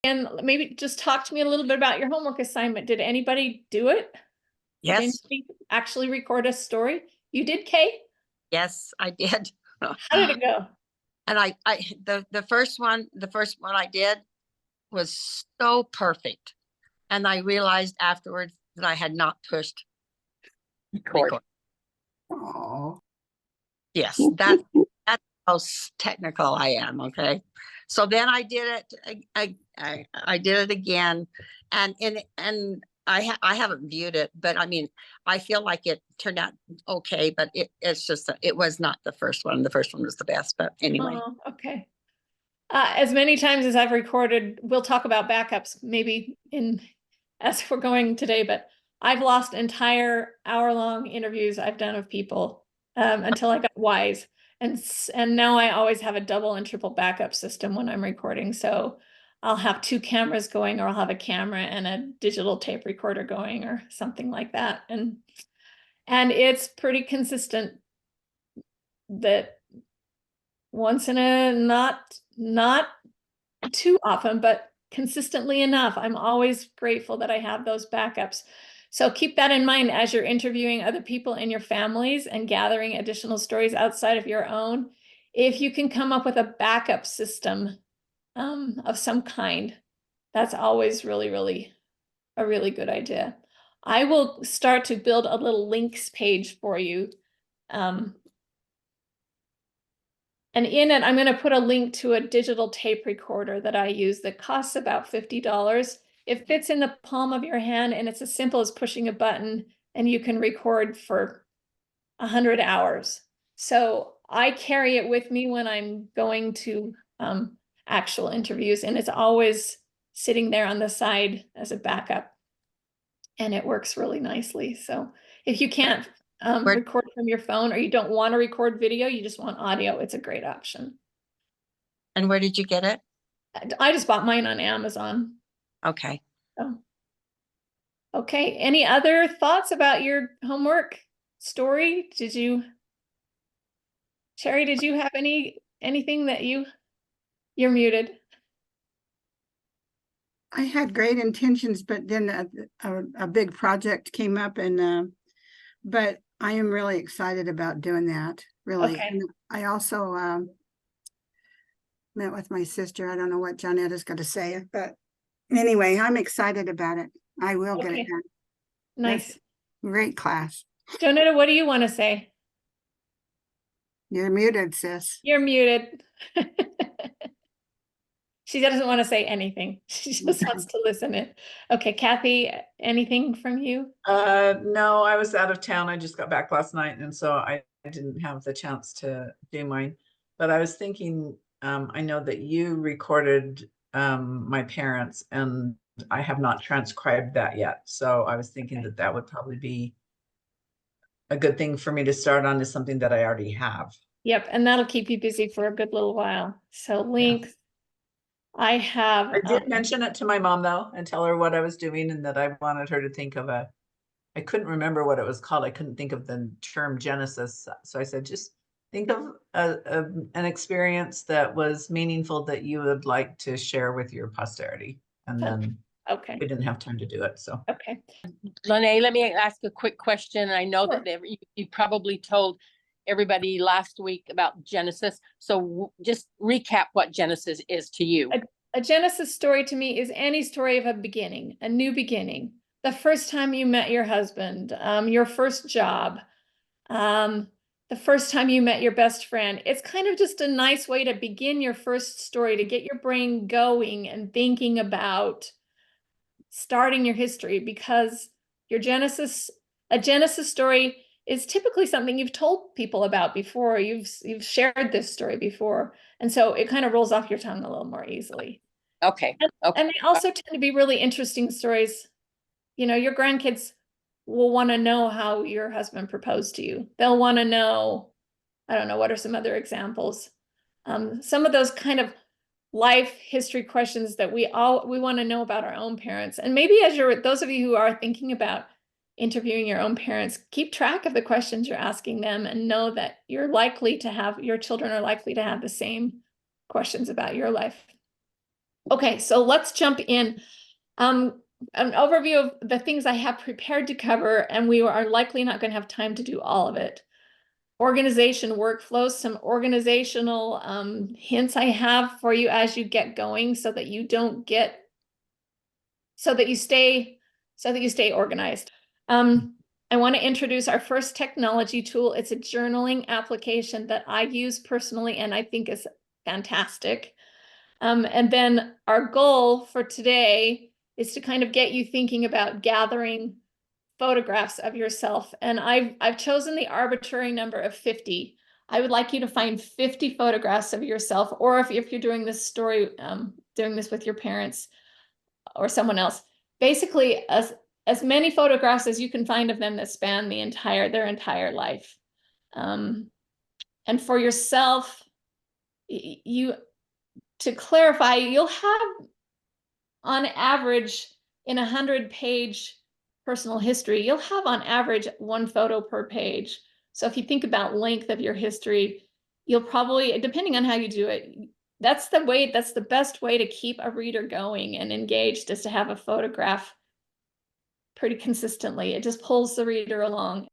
And maybe just talk to me a little bit about your homework assignment. Did anybody do it? Did Yes, anybody actually record a story? You did, Kate? yes, I did. How did it go? And the first one, I did was so perfect. And I realized afterwards that I had not pushed record. Oh, Yes, that's how technical I am. Okay. So then I did it. I did it again, and I haven't viewed it, but I mean, I feel like it turned out okay, but it's just it was not the first one. The first one was the best, but anyway. Oh, okay. As many times as I've recorded, we'll talk about backups maybe as we're going today, but I've lost entire hour-long interviews I've done of people until I got wise. And now I always have a double and triple backup system when I'm recording. So I'll have two cameras going, or I'll have a camera and a digital tape recorder going, or something like that. And it's pretty consistent that once in a not too often, but consistently enough, I'm always grateful that I have those backups. So keep that in mind as you're interviewing other people in your families and gathering additional stories outside of your own. If you can come up with a backup system of some kind, that's always really a really good idea. I will start to build a little links page for you. And in it, I'm going to put a link to a digital tape recorder that I use that costs about $50. It fits in the palm of your hand, and it's as simple as pushing a button, and you can record for 100 hours. So I carry it with me when I'm going to actual interviews, and it's always sitting there on the side as a backup. And it works really nicely. So if you can't record from your phone, or you don't want to record video, you just want audio, it's a great option. And where did you get it? I just bought mine on Amazon. Okay. So. Okay. Any other thoughts about your homework story? Sherry, did you have anything that you're muted? I had great intentions, but then a big project came up, and but I am really excited about doing that. Really, Okay. and I also met with my sister. I don't know what Jonetta's going to say, but anyway, I'm excited about it. I will get it done. Nice. That's great class. Jonetta, what do you want to say? You're muted, sis. You're muted. She doesn't want to say anything. She just wants to listen in. Okay, Kathy, anything from you? No, I was out of town. I just got back last night, and so I didn't have the chance to do mine. But I was thinking, I know that you recorded my parents, and I have not transcribed that yet. So I was thinking that that would probably be a good thing for me to start on, is something that I already have. Yep, and that'll keep you busy for a good little while. So links. I have. I did mention it to my mom though, and tell her what I was doing, and that I wanted her to think of I couldn't remember what it was called. I couldn't think of the term Genesis. So I said, just think of an experience that was meaningful that you would like to share with your posterity. And then okay, we didn't have time to do it. So okay. Lene, let me ask a quick question. I know Sure. that you probably told everybody last week about Genesis. So just recap what Genesis is to you. A Genesis story to me is any story of a beginning, a new beginning. The first time you met your husband, your first job, the first time you met your best friend. It's kind of just a nice way to begin your first story, to get your brain going and thinking about starting your history, because a Genesis story is typically something you've told people about before. You've shared this story before. And so it kind of rolls off your tongue a little more easily. Okay. And they also tend to be really interesting stories. You know, your grandkids will want to know how your husband proposed to you. They'll want to know, I don't know, what are some other examples? Some of those kind of life history questions that we want to know about our own parents. And maybe those of you who are thinking about interviewing your own parents, keep track of the questions you're asking them, and know that your children are likely to have the same questions about your life. Okay, so let's jump in. An overview of the things I have prepared to cover, and we are likely not going to have time to do all of it. Organization workflows, some organizational hints I have for you as you get going, so that you don't get, so that you stay organized. I want to introduce our first technology tool. It's a journaling application that I use personally and I think is fantastic. And then our goal for today is to kind of get you thinking about gathering photographs of yourself. And I've chosen the arbitrary number of 50. I would like you to find 50 photographs of yourself, or if you're doing this story, doing this with your parents or someone else, basically as many photographs as you can find of them that span their entire life. And for yourself, to clarify, you'll have on average in 100-page personal history, you'll have on average 1 photo per page. So if you think about length of your history, you'll probably, depending on how you do it, that's the best way to keep a reader going and engaged, is to have a photograph pretty consistently. It just pulls the reader along.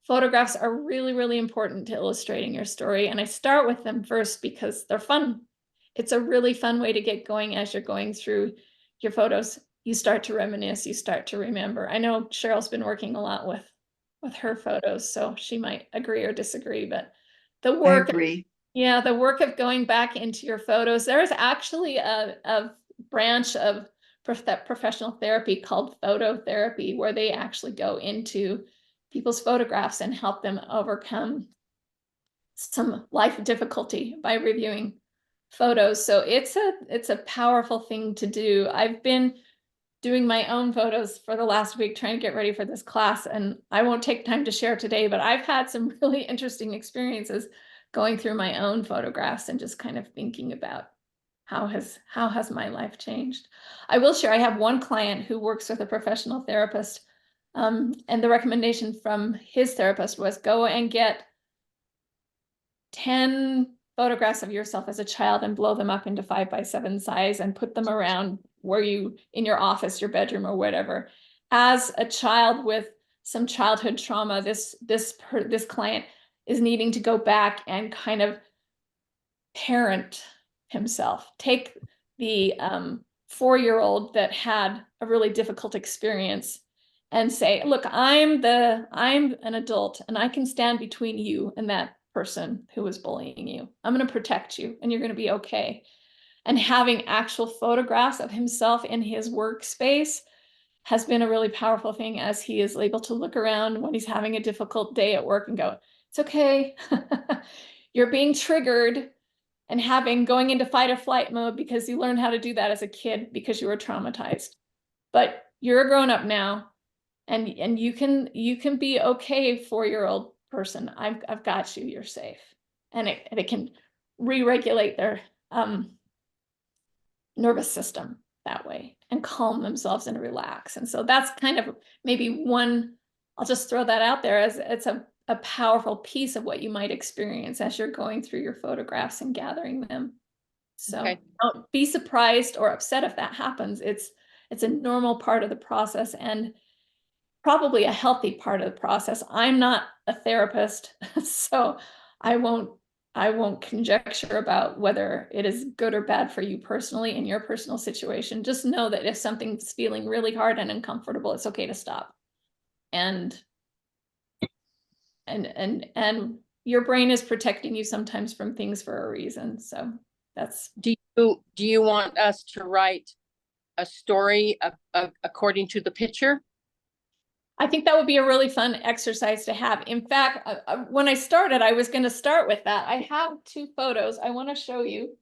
Photographs are really, really important to illustrating your story. And I start with them first because they're fun. It's a really fun way to get going as you're going through your photos. You start to reminisce, you start to remember. I know Cheryl's been working a lot with her photos, so she might agree or disagree, but the I work, agree. yeah, the work of going back into your photos, there is actually a branch of professional therapy called phototherapy, where they actually go into people's photographs and help them overcome some life difficulty by reviewing photos. So it's a powerful thing to do. I've been doing my own photos for the last week, trying to get ready for this class, and I won't take time to share today, but I've had some really interesting experiences going through my own photographs and just kind of thinking about how has my life changed. I will share, I have one client who works with a professional therapist, and the recommendation from his therapist was go and get 10 photographs of yourself as a child and blow them up into 5x7 size and put them around where you, in your office, your bedroom, or whatever. As a child with some childhood trauma, this client is needing to go back and kind of parent himself. Take the 4-year-old that had a really difficult experience and say, look, I'm an adult and I can stand between you and that person who was bullying you. I'm going to protect you and you're going to be okay. And having actual photographs of himself in his workspace has been a really powerful thing, as he is able to look around when he's having a difficult day at work and go, it's okay. You're being triggered, and going into fight or flight mode because you learned how to do that as a kid because you were traumatized. But you're a grown up now, and you can be okay, 4-year-old person. I've got you. You're safe, and it can re-regulate their nervous system that way and calm themselves and relax. And so that's kind of maybe one. I'll just throw that out there as it's a powerful piece of what you might experience as you're going through your photographs and gathering them. So Okay. don't be surprised or upset if that happens. It's a normal part of the process, and probably a healthy part of the process. I'm not a therapist, so I won't conjecture about whether it is good or bad for you personally in your personal situation. Just know that if something's feeling really hard and uncomfortable, it's okay to stop. And your brain is protecting you sometimes from things for a reason. So that's. Do you want us to write a story according to the picture? I think that would be a really fun exercise to have. In fact, when I started, I was going to start with that. I have 2 photos I want to show you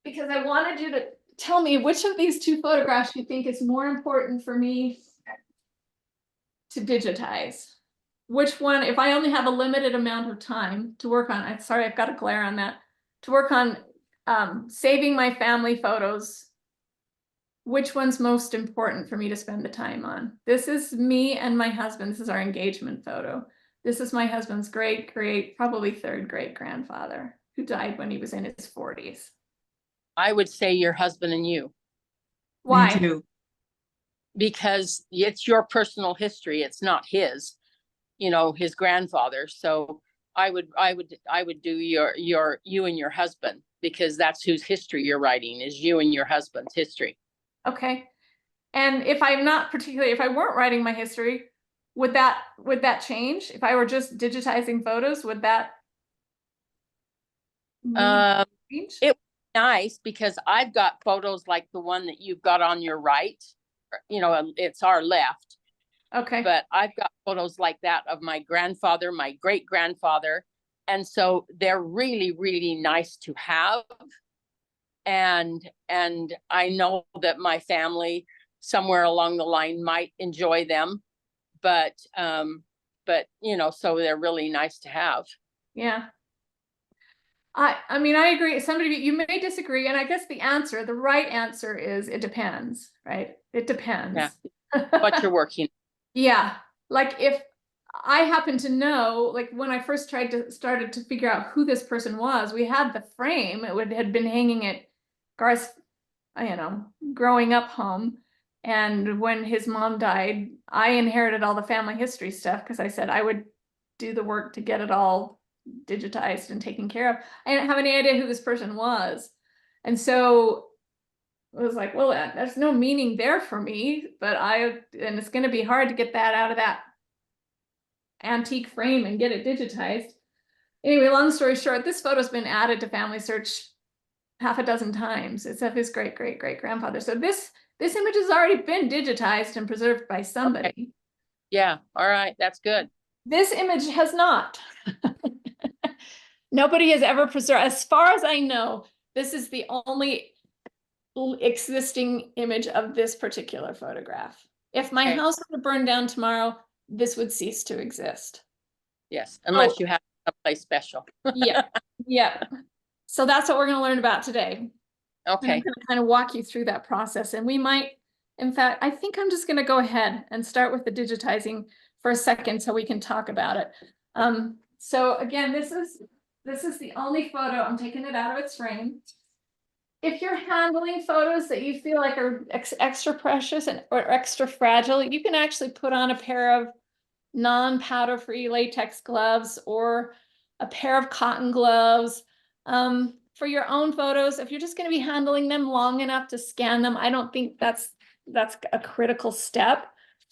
because I wanted you to tell me which of these 2 photographs you think is more important for me to digitize. Which one, if I only have a limited amount of time to work on, I'm sorry, I've got a glare on that, to work on saving my family photos, which one's most important for me to spend the time on? This is me and my husband. This is our engagement photo. This is my husband's probably third great grandfather who died when he was in his 40s. I would say your husband and you, Me Why? too. because it's your personal history. It's not his, his grandfather. So I would do you and your husband, because that's whose history you're writing, is you and your husband's history. Okay. And if I weren't writing my history, would that change? If I were just digitizing photos, would that Um, change? it nice, because I've got photos like the one that you've got on your right. It's our left, Okay. but I've got photos like that of my grandfather, my great grandfather. And so they're really, really nice to have. And I know that my family somewhere along the line might enjoy them, but so they're really nice to have. Yeah. I mean, I agree. You may disagree, and I guess the right answer is it depends, right? It depends. Yeah. What you're working. Yeah. Like if I happen to know, like when I first started to figure out who this person was, we had the frame. Had been hanging at Garth's, growing up home. And when his mom died, I inherited all the family history stuff because I said I would do the work to get it all digitized and taken care of. I didn't have any idea who this person was. And so it was like, well, there's no meaning there for me, and it's going to be hard to get that out of that antique frame and get it digitized. Anyway, long story short, this photo's been added to Family Search half a dozen times. It's of his great great great grandfather. So this image has already been digitized and preserved by somebody. Okay. Yeah. All right. That's good. This image has not. Nobody has ever preserved, as far as I know, this is the only existing image of this particular photograph. If my house were to burn down tomorrow, this would cease to exist. Yes, unless you have a place special. Yeah. Yeah. So that's what we're going to learn about today. And I'm Okay. going to kind of walk you through that process. And we might, in fact, I think I'm just going to go ahead and start with the digitizing for a second so we can talk about it. So again, this is the only photo. I'm taking it out of its frame. If you're handling photos that you feel like are extra precious or extra fragile, you can actually put on a pair of non-powder free latex gloves or a pair of cotton gloves. For your own photos, if you're just going to be handling them long enough to scan them, I don't think that's a critical step,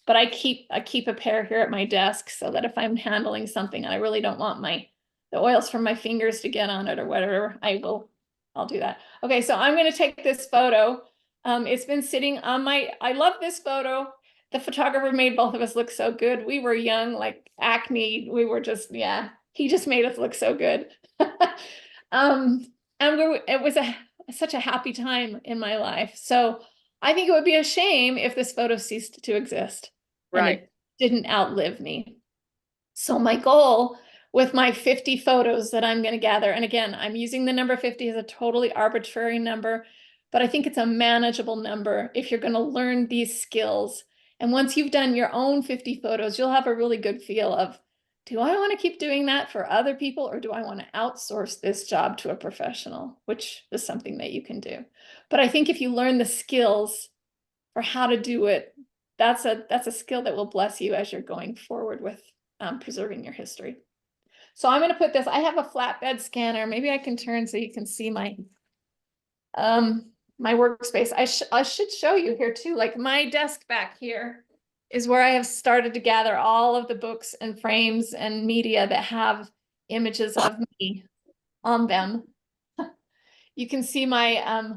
but I keep a pair here at my desk so that if I'm handling something and I really don't want the oils from my fingers to get on it or whatever, I'll do that. Okay, so I'm going to take this photo. It's been sitting on I love this photo. The photographer made both of us look so good. We were young, like acne. We were just, he just made us look so good. It was such a happy time in my life. So I think it would be a shame if this photo ceased to exist. Right. And it didn't outlive me. So my goal with my 50 photos that I'm going to gather, and again, I'm using the number 50 as a totally arbitrary number, but I think it's a manageable number if you're going to learn these skills. And once you've done your own 50 photos, you'll have a really good feel of, do I want to keep doing that for other people, or do I want to outsource this job to a professional, which is something that you can do. But I think if you learn the skills for how to do it, that's a skill that will bless you as you're going forward with preserving your history. So I'm going to put this, I have a flatbed scanner. Maybe I can turn so you can see my workspace. I should show you here too, like my desk back here is where I have started to gather all of the books and frames and media that have images of me on them. You can see my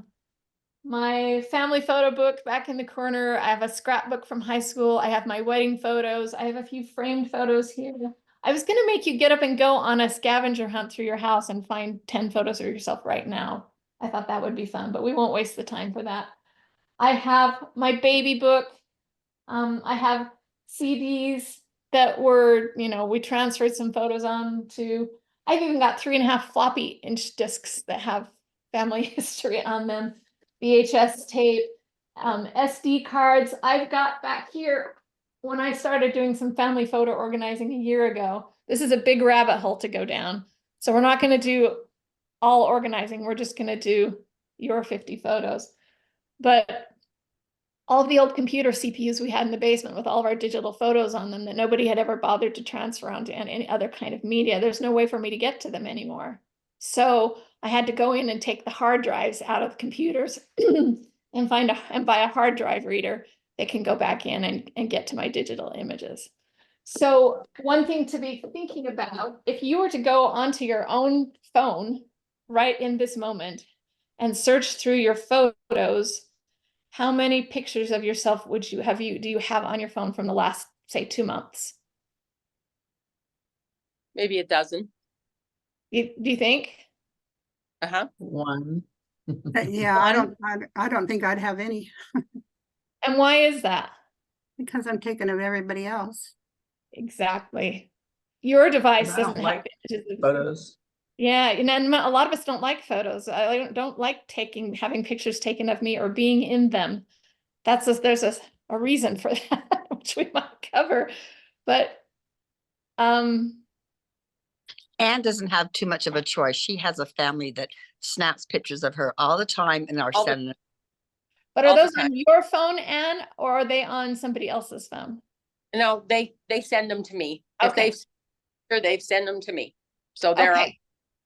family photo book back in the corner. I have a scrapbook from high school. I have my wedding photos. I have a few framed photos here. I was going to make you get up and go on a scavenger hunt through your house and find 10 photos of yourself right now. I thought that would be fun, but we won't waste the time for that. I have my baby book. I have CDs that were, we transferred some photos on to, I've even got 3.5 floppy inch discs that have family history on them, VHS tape, SD cards. I've got back here when I started doing some family photo organizing a year ago, this is a big rabbit hole to go down. So we're not going to do all organizing. We're just going to do your 50 photos. But all of the old computer CPUs we had in the basement with all of our digital photos on them that nobody had ever bothered to transfer onto any other kind of media, there's no way for me to get to them anymore. So I had to go in and take the hard drives out of the computers and buy a hard drive reader that can go back in and get to my digital images. So one thing to be thinking about, if you were to go onto your own phone right in this moment and search through your photos, how many pictures of yourself do you have on your phone from the last, say, 2 months? Maybe a dozen. Do you think? Uh-huh. One. Yeah, I don't think I'd have any And why is that? because I'm taking of everybody else. Exactly. Your device I doesn't don't have like images of photos. Yeah, and then a lot of us don't like photos. I don't like having pictures taken of me or being in them. There's a reason for that, which we might cover. But Anne doesn't have too much of a choice. She has a family that snaps pictures of her all the time and are All the- sending them. but are all the those on your phone, Anne, or are they on somebody else's phone? No, they send them to me. Okay. If they've sent them to me. So they're on. Okay.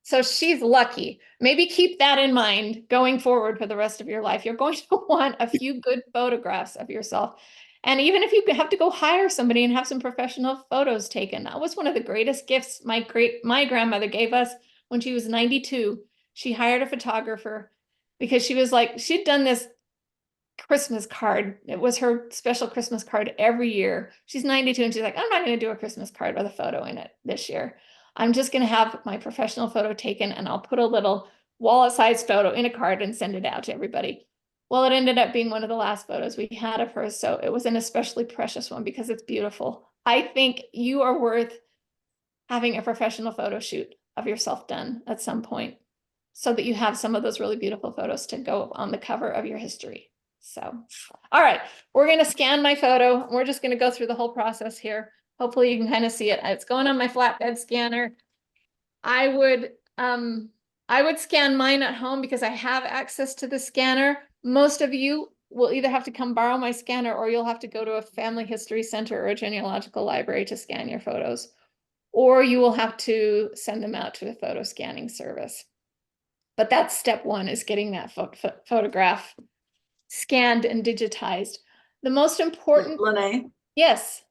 So she's lucky. Maybe keep that in mind going forward for the rest of your life. You're going to want a few good photographs of yourself. And even if you have to go hire somebody and have some professional photos taken, that was one of the greatest gifts my grandmother gave us when she was 92. She hired a photographer because she was like, she'd done this Christmas card. It was her special Christmas card every year. She's 92 and she's like, I'm not going to do a Christmas card with a photo in it this year. I'm just going to have my professional photo taken and I'll put a little wallet-sized photo in a card and send it out to everybody. Well, it ended up being one of the last photos we had of her. So it was an especially precious one because it's beautiful. I think you are worth having a professional photo shoot of yourself done at some point so that you have some of those really beautiful photos to go on the cover of your history. So, all right, we're going to scan my photo. We're just going to go through the whole process here. Hopefully you can kind of see it. It's going on my flatbed scanner. I would scan mine at home because I have access to the scanner. Most of you will either have to come borrow my scanner or you'll have to go to a family history center or a genealogical library to scan your photos, or you will have to send them out to a photo scanning service. But that's step one, is getting that photograph scanned and digitized. The most important, Lene, yes.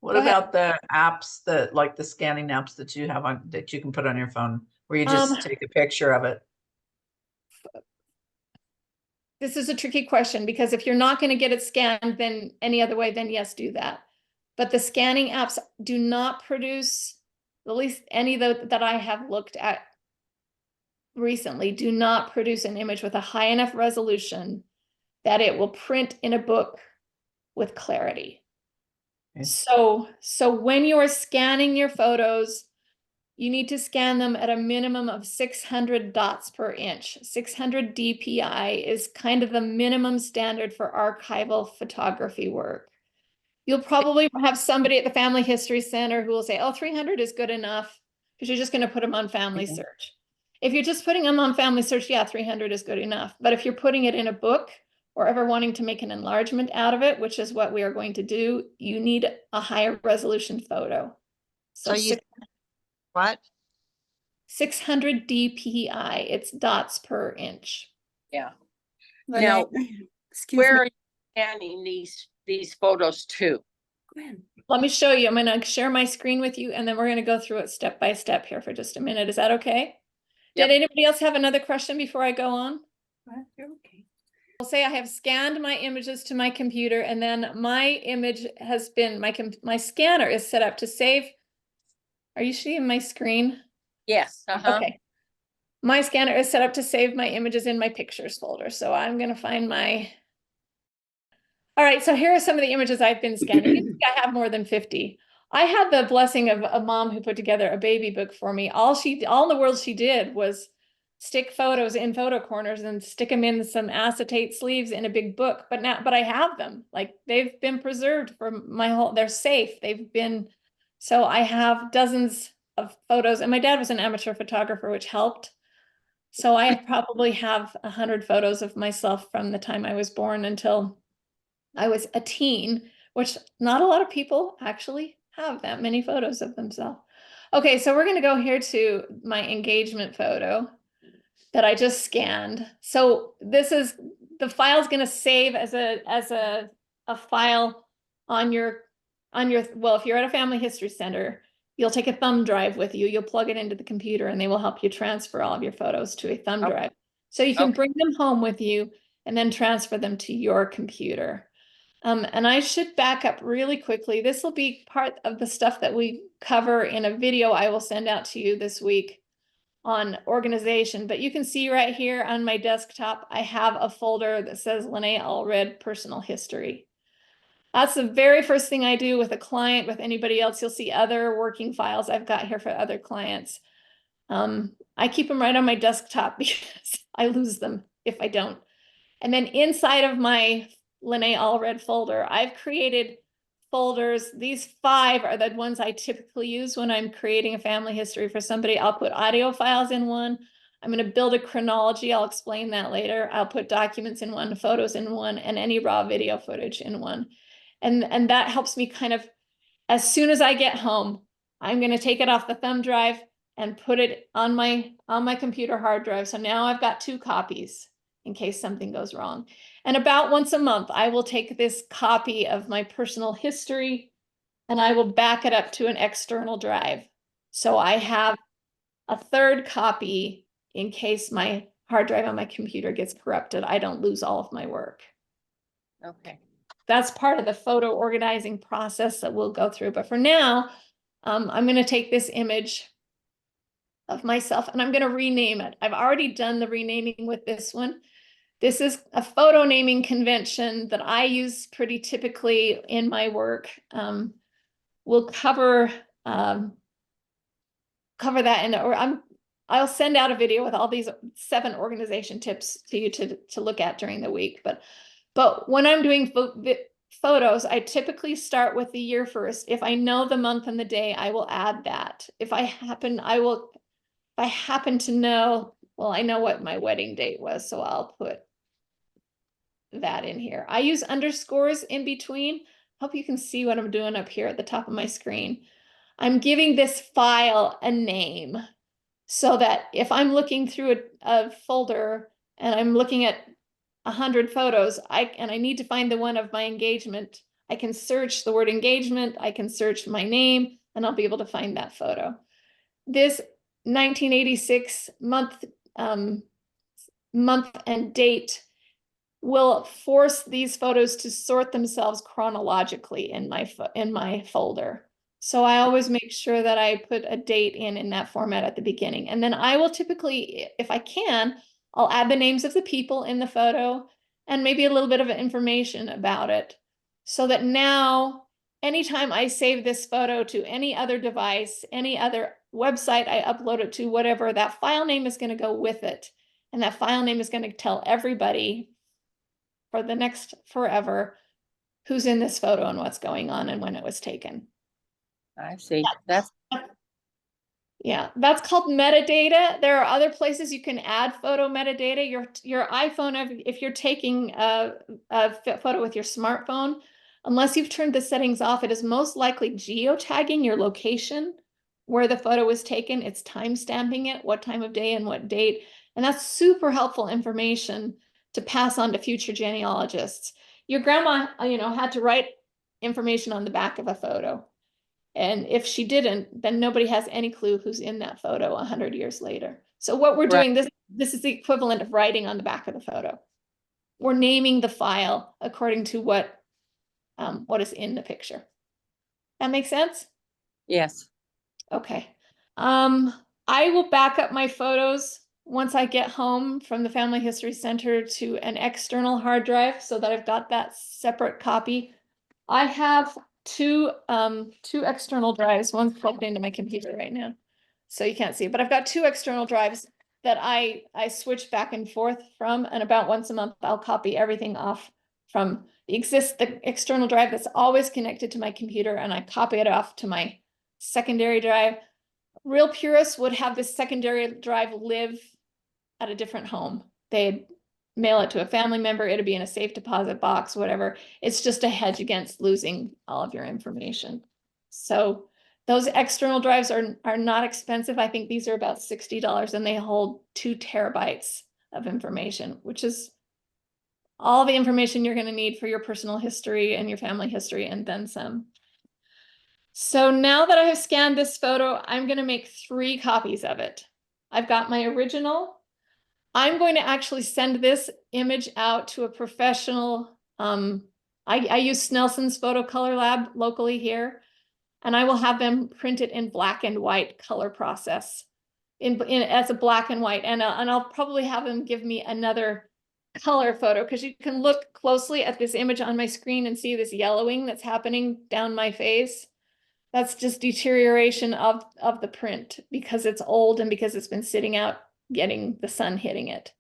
what Go ahead. about the apps that, like the scanning apps that you have on, that you can put on your phone, where you just take a picture of it? This is a tricky question because if you're not going to get it scanned then any other way, then yes, do that. But the scanning apps do not produce, at least any that I have looked at recently, do not produce an image with a high enough resolution that it will print in a book with clarity. Okay. So when you're scanning your photos, you need to scan them at a minimum of 600 dots per inch. 600 DPI is kind of the minimum standard for archival photography work. You'll probably have somebody at the Family History Center who will say, oh, 300 is good enough, because you're just going to put them on Family Search. If you're just putting them on Family Search, yeah, 300 is good enough. But if you're putting it in a book or ever wanting to make an enlargement out of it, which is what we are going to do, you need a higher resolution photo. So you, what? 600 DPI, it's dots per inch. Yeah. Lene, Now, excuse where me. are you scanning these photos to? Let me show you. I'm going to share my screen with you, and then we're going to go through it step by step here for just a minute. Is that okay? Yep. Did anybody else have another question before I go on? Okay. I'll say I have scanned my images to my computer, and then my image has been, my scanner is set up to save. Are you seeing my screen? Yes. Okay. My scanner is set up to save my images in my pictures folder. So I'm going to find my. All right, so here are some of the images I've been scanning. You think I have more than 50. I had the blessing of a mom who put together a baby book for me. All in the world she did was stick photos in photo corners and stick them in some acetate sleeves in a big book. But I have them. Like, they've been preserved for they're safe. So I have dozens of photos, and my dad was an amateur photographer, which helped. So I probably have 100 photos of myself from the time I was born until I was a teen, which not a lot of people actually have that many photos of themselves. Okay, so we're going to go here to my engagement photo that I just scanned. So this is, the file's going to save as a file on your, well, if you're at a family history center, you'll take a thumb drive with you, you'll plug it into the computer, and they will help you transfer all of your photos to a thumb drive. So you can bring them home with you and then transfer them to your computer. And I should back up really quickly. This will be part of the stuff that we cover in a video I will send out to you this week on organization. But you can see right here on my desktop, I have a folder that says Lene Allred Personal History. That's the very first thing I do with a client. With anybody else, you'll see other working files I've got here for other clients. I keep them right on my desktop because I lose them if I don't. And then inside of my Lene Allred folder, I've created folders. These 5 are the ones I typically use when I'm creating a family history for somebody. I'll put audio files in one. I'm going to build a chronology. I'll explain that later. I'll put documents in one, photos in one, and any raw video footage in one. And that helps me kind of, as soon as I get home, I'm going to take it off the thumb drive and put it on my computer hard drive. So now I've got 2 copies in case something goes wrong. And about once a month, I will take this copy of my personal history and I will back it up to an external drive. So I have a 3rd copy in case my hard drive on my computer gets corrupted. I don't lose all of my work. Okay. That's part of the photo organizing process that we'll go through. But for now, I'm going to take this image of myself and I'm going to rename it. I've already done the renaming with this one. This is a photo naming convention that I use pretty typically in my work. We'll cover that I'll send out a video with all these 7 organization tips to you to look at during the week. But when I'm doing photos, I typically start with the year first. If I know the month and the day, I will add that. If I happen to know, well, I know what my wedding date was, so I'll put that in here. I use underscores in between. Hope you can see what I'm doing up here at the top of my screen. I'm giving this file a name so that if I'm looking through a folder and I'm looking at 100 photos, and I need to find the one of my engagement, I can search the word engagement, I can search my name, and I'll be able to find that photo. This 1986 month and date will force these photos to sort themselves chronologically in my folder. So I always make sure that I put a date in that format at the beginning. And then I will typically, if I can, I'll add the names of the people in the photo and maybe a little bit of information about it. So that now, anytime I save this photo to any other device, any other website I upload it to, whatever, that file name is going to go with it. And that file name is going to tell everybody for the next forever who's in this photo and what's going on and when it was taken. I see. That's That's called metadata. There are other places you can add photo metadata. Your iPhone, if you're taking a photo with your smartphone, unless you've turned the settings off, it is most likely geotagging your location where the photo was taken. It's time stamping it, what time of day and what date. And that's super helpful information to pass on to future genealogists. Your grandma, had to write information on the back of a photo. And if she didn't, then nobody has any clue who's in that photo 100 years later. So what we're doing, this is the equivalent of writing on the back of the photo. We're naming the file according to what is in the picture. That makes sense? yes. Okay. I will back up my photos once I get home from the Family History Center to an external hard drive so that I've got that separate copy. I have two external drives. One's plugged into my computer right now, so you can't see, but I've got 2 external drives. that I switch back and forth from, and about once a month, I'll copy everything off from the external drive that's always connected to my computer, and I copy it off to my secondary drive. Real purists would have this secondary drive live at a different home. They'd mail it to a family member, it'd be in a safe deposit box, whatever. It's just a hedge against losing all of your information. So those external drives are not expensive. I think these are about $60 and they hold 2 terabytes of information, which is all the information you're going to need for your personal history and your family history and then some. So now that I have scanned this photo, I'm going to make 3 copies of it. I've got my original. I'm going to actually send this image out to a professional. I use Snelson's Photo Color Lab locally here, and I will have them print it in black and white color process as a black and white. And I'll probably have them give me another color photo, because you can look closely at this image on my screen and see this yellowing that's happening down my face. That's just deterioration of the print because it's old and because it's been sitting out getting the sun hitting it.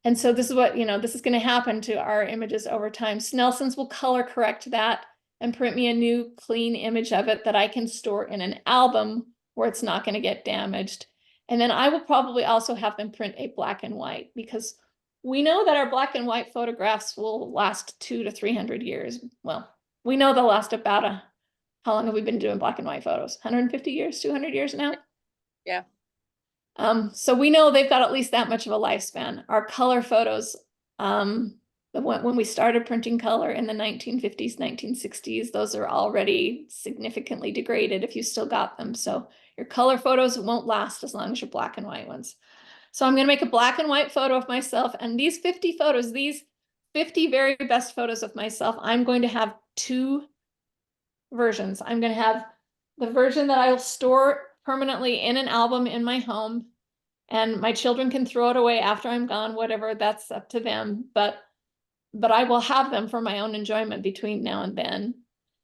And so this is what, this is going to happen to our images over time. Snelson's will color correct that and print me a new clean image of it that I can store in an album where it's not going to get damaged. And then I will probably also have them print a black and white, because we know that our black and white photographs will last 200 to 300 years. Well, we know they'll last about how long have we been doing black and white photos? 150 years, 200 years now? Yeah. So we know they've got at least that much of a lifespan. Our color photos, when we started printing color in the 1950s, 1960s, those are already significantly degraded if you still got them. So your color photos won't last as long as your black and white ones. So I'm going to make a black and white photo of myself, and these 50 photos, these 50 very best photos of myself, I'm going to have 2 versions. I'm going to have the version that I'll store permanently in an album in my home, and my children can throw it away after I'm gone, whatever, that's up to them. But I will have them for my own enjoyment between now and then.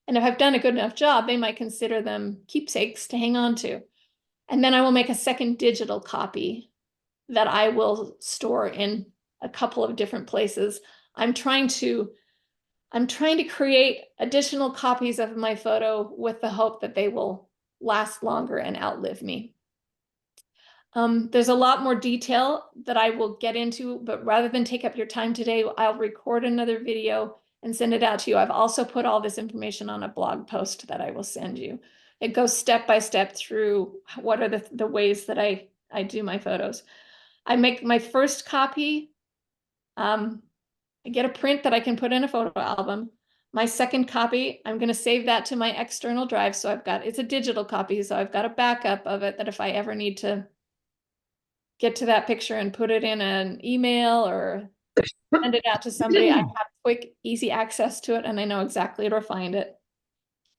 And if I've done a good enough job, they might consider them keepsakes to hang on to. And then I will make a second digital copy that I will store in a couple of different places. I'm trying to create additional copies of my photo with the hope that they will last longer and outlive me. There's a lot more detail that I will get into, but rather than take up your time today, I'll record another video and send it out to you. I've also put all this information on a blog post that I will send you. It goes step by step through what are the ways that I do my photos. I make my first copy. I get a print that I can put in a photo album. My second copy, I'm going to save that to my external drive. So it's a digital copy. So I've got a backup of it that if I ever need to get to that picture and put it in an email or send it out to somebody, I have quick, easy access to it, and I know exactly where to find it.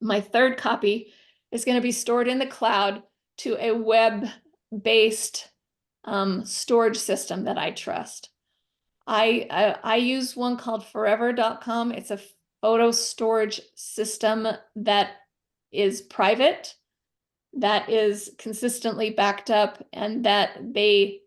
My third copy is going to be stored in the cloud to a web-based storage system that I trust. I use one called forever.com. It's a photo storage system that is private, that is consistently backed up, and that they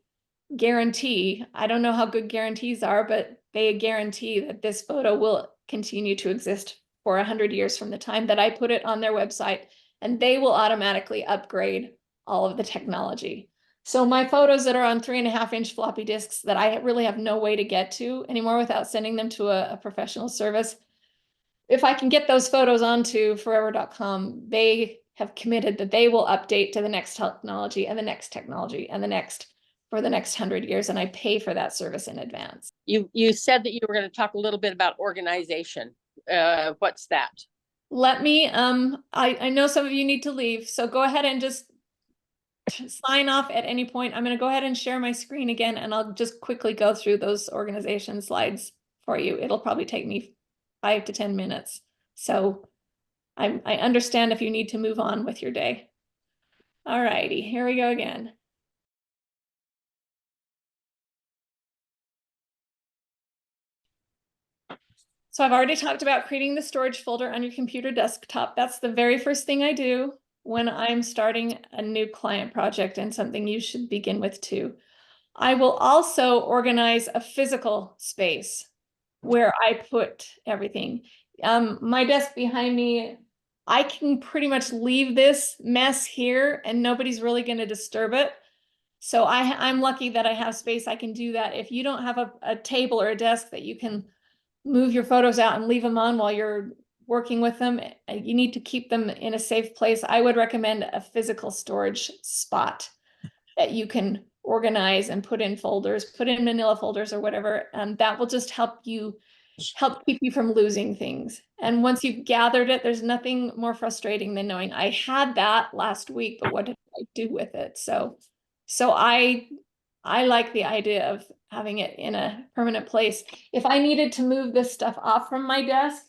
guarantee, I don't know how good guarantees are, but they guarantee that this photo will continue to exist for 100 years from the time that I put it on their website, and they will automatically upgrade all of the technology. So my photos that are on 3.5-inch floppy disks that I really have no way to get to anymore without sending them to a professional service, if I can get those photos onto forever.com, they have committed that they will update to the next technology and the next technology and the next for the next 100 years. And I pay for that service in advance. You said that you were going to talk a little bit about organization. What's that? Let me, I know some of you need to leave, so go ahead and just sign off at any point. I'm going to go ahead and share my screen again, and I'll just quickly go through those organization slides for you. It'll probably take me 5 to 10 minutes. So I understand if you need to move on with your day. All righty, here we go again. So I've already talked about creating the storage folder on your computer desktop. That's the very first thing I do when I'm starting a new client project, and something you should begin with too. I will also organize a physical space where I put everything. My desk behind me, I can pretty much leave this mess here and nobody's really going to disturb it. So I'm lucky that I have space. I can do that. If you don't have a table or a desk that you can move your photos out and leave them on while you're working with them, you need to keep them in a safe place. I would recommend a physical storage spot that you can organize and put in folders, put in manila folders or whatever. That will just help keep you from losing things. And once you've gathered it, there's nothing more frustrating than knowing I had that last week, but what did I do with it? So I like the idea of having it in a permanent place. If I needed to move this stuff off from my desk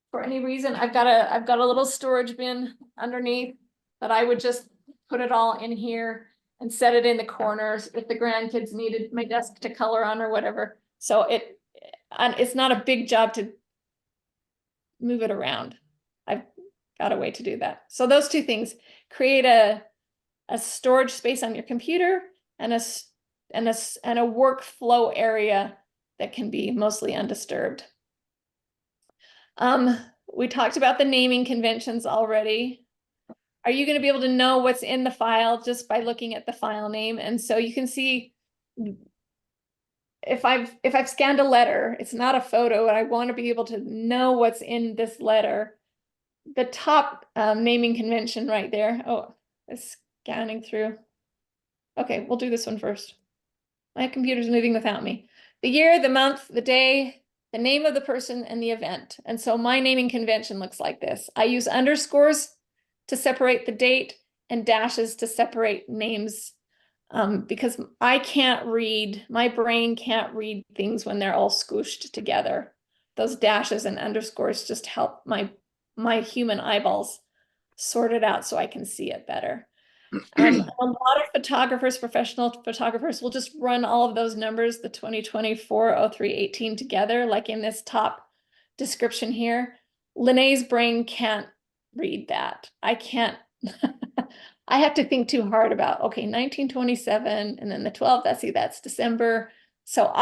for any reason, I've got a little storage bin underneath that I would just put it all in here and set it in the corners if the grandkids needed my desk to color on or whatever. So it's not a big job to move it around. I've got a way to do that. So those two things, create a storage space on your computer and a workflow area that can be mostly undisturbed. We talked about the naming conventions already. Are you going to be able to know what's in the file just by looking at the file name? And so you can see if I've scanned a letter, it's not a photo, and I want to be able to know what's in this letter. The top naming convention right there. Oh, it's scanning through. Okay, we'll do this one first. My computer's moving without me. The year, the month, the day, the name of the person, and the event. And so my naming convention looks like this. I use underscores to separate the date and dashes to separate names, because I can't read, my brain can't read things when they're all squished together. Those dashes and underscores just help my human eyeballs sort it out so I can see it better. A lot of photographers, professional photographers, will just run all of those numbers, the 2024 03 18 together, like in this top description here. Lene's brain can't read that. I can't. I have to think too hard about, okay, 1927 and then the 12th, that's December. So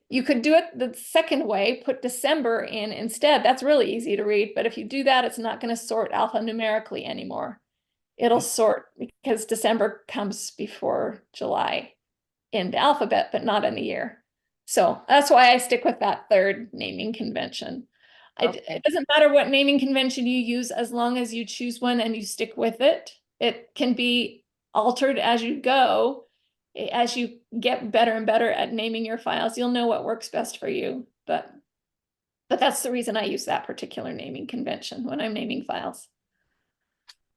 you could do it the second way, put December in instead. That's really easy to read. But if you do that, it's not going to sort alphanumerically anymore. It'll sort because December comes before July in the alphabet, but not in the year. So that's why I stick with that third naming convention. Okay. It doesn't matter what naming convention you use, as long as you choose one and you stick with it. It can be altered as you go. As you get better and better at naming your files, you'll know what works best for you. But that's the reason I use that particular naming convention when I'm naming files.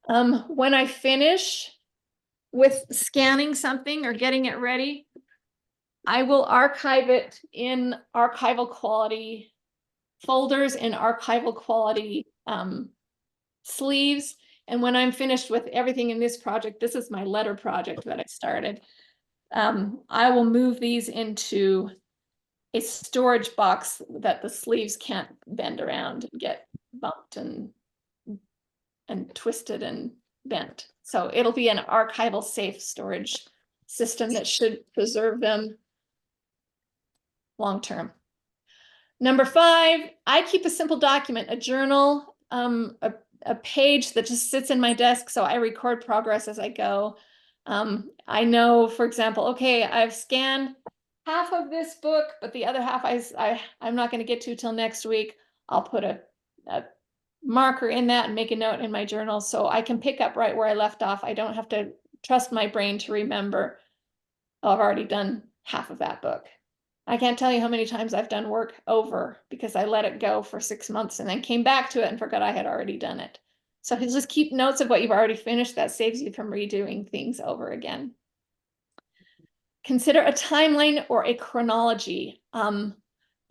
When I finish with scanning something or getting it ready, I will archive it in archival quality folders in archival quality sleeves. And when I'm finished with everything in this project, this is my letter project that I started. I will move these into a storage box that the sleeves can't bend around and get bumped and twisted and bent. So it'll be an archival safe storage system that should preserve them long term. Number 5, I keep a simple document, a journal, a page that just sits in my desk. So I record progress as I go. I know, for example, okay, I've scanned half of this book, but the other half I'm not going to get to till next week. I'll put a marker in that and make a note in my journal so I can pick up right where I left off. I don't have to trust my brain to remember, oh, I've already done half of that book. I can't tell you how many times I've done work over because I let it go for 6 months and then came back to it and forgot I had already done it. So just keep notes of what you've already finished. That saves you from redoing things over again. Consider a timeline or a chronology.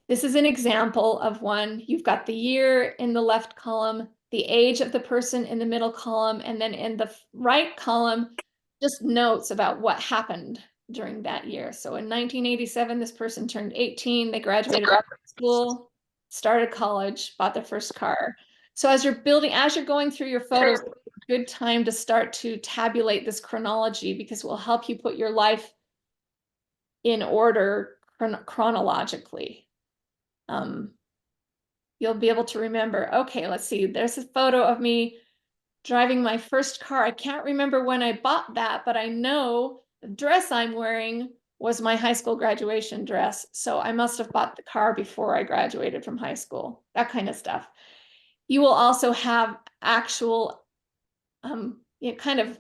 This is an example of one. You've got the year in the left column, the age of the person in the middle column, and then in the right column, just notes about what happened during that year. So in 1987, this person turned 18, they graduated from school, started college, bought their first car. So as you're going through your photos, it's a good time to start to tabulate this chronology because it will help you put your life in order chronologically. You'll be able to remember, okay, let's see, there's a photo of me driving my first car. I can't remember when I bought that, but I know the dress I'm wearing was my high school graduation dress. So I must have bought the car before I graduated from high school, that kind of stuff. You will also have actual kind of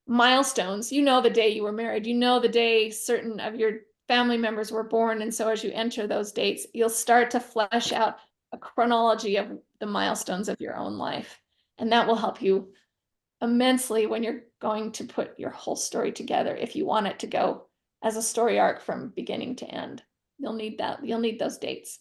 milestones. You know the day you were married, you know the day certain of your family members were born. And so as you enter those dates, you'll start to flesh out a chronology of the milestones of your own life. And that will help you immensely when you're going to put your whole story together. If you want it to go as a story arc from beginning to end, you'll need that. You'll need those dates.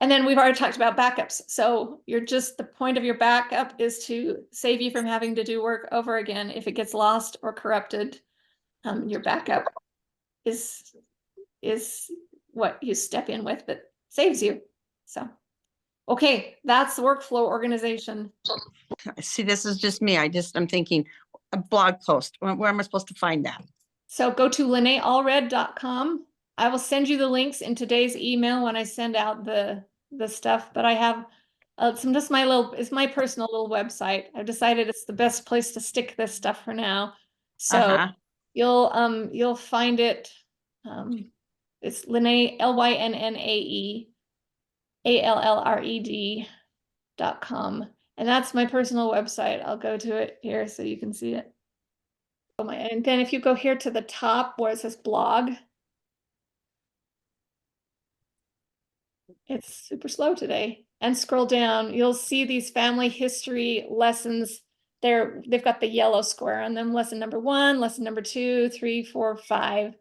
And then we've already talked about backups. So the point of your backup is to save you from having to do work over again. If it gets lost or corrupted, your backup is what you step in with that saves you. So, okay, that's the workflow organization. See, this is just me. I'm thinking a blog post. Where am I supposed to find that? So go to LeneAllred.com. I will send you the links in today's email when I send out the stuff, but I have it's my personal little website. I've decided it's the best place to stick this stuff for now. So you'll find it. It's Lynae, LYNNAEALLRED.com. And that's my personal website. I'll go to it here so you can see it. And then if you go here to the top where it says blog, it's super slow today, and scroll down, you'll see these family history lessons. They've got the yellow square on them. Lesson number 1, lesson number 2, 3, 4, 5.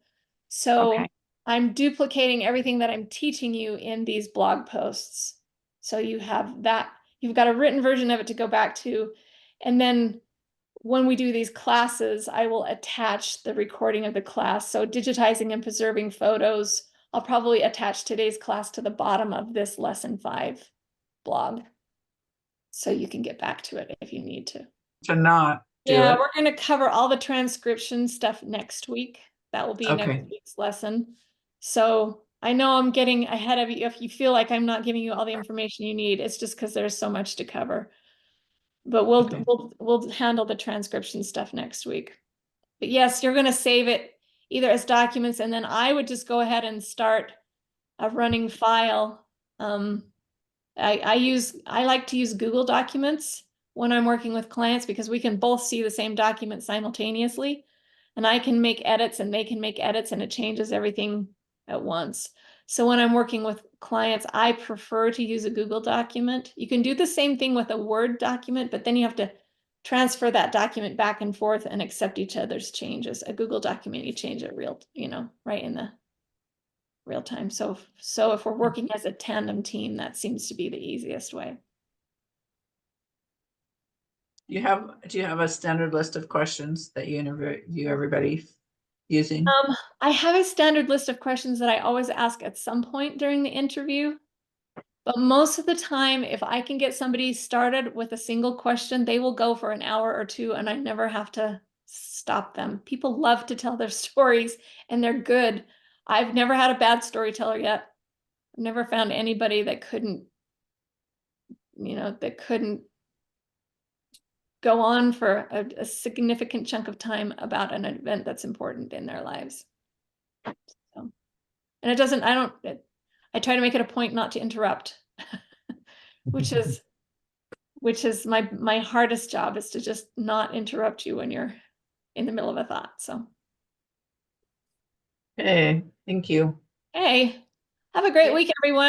So Okay. I'm duplicating everything that I'm teaching you in these blog posts. So you have that, you've got a written version of it to go back to. And then when we do these classes, I will attach the recording of the class. So digitizing and preserving photos, I'll probably attach today's class to the bottom of this lesson 5 blog. So you can get back to it if you need to. To not do Yeah, it. we're going to cover all the transcription stuff next week. That will be Okay. next week's lesson. So I know I'm getting ahead of you. If you feel like I'm not giving you all the information you need, it's just because there's so much to cover. But Okay. we'll handle the transcription stuff next week. But yes, you're going to save it either as documents, and then I would just go ahead and start a running file. I like to use Google Documents when I'm working with clients because we can both see the same document simultaneously, and I can make edits and they can make edits, and it changes everything at once. So when I'm working with clients, I prefer to use a Google document. You can do the same thing with a Word document, but then you have to transfer that document back and forth and accept each other's changes. A Google document, you change it right in the real time. So if we're working as a tandem team, that seems to be the easiest way. Do you have a standard list of questions that you interview everybody using? I have a standard list of questions that I always ask at some point during the interview. But most of the time, if I can get somebody started with a single question, they will go for an hour or 2, and I never have to stop them. People love to tell their stories, and they're good. I've never had a bad storyteller yet. I've never found anybody that couldn't go on for a significant chunk of time about an event that's important in their lives. So, and I try to make it a point not to interrupt, which is my hardest job, is to just not interrupt you when you're in the middle of a thought. So, Okay, thank you. hey, have a great week, everyone.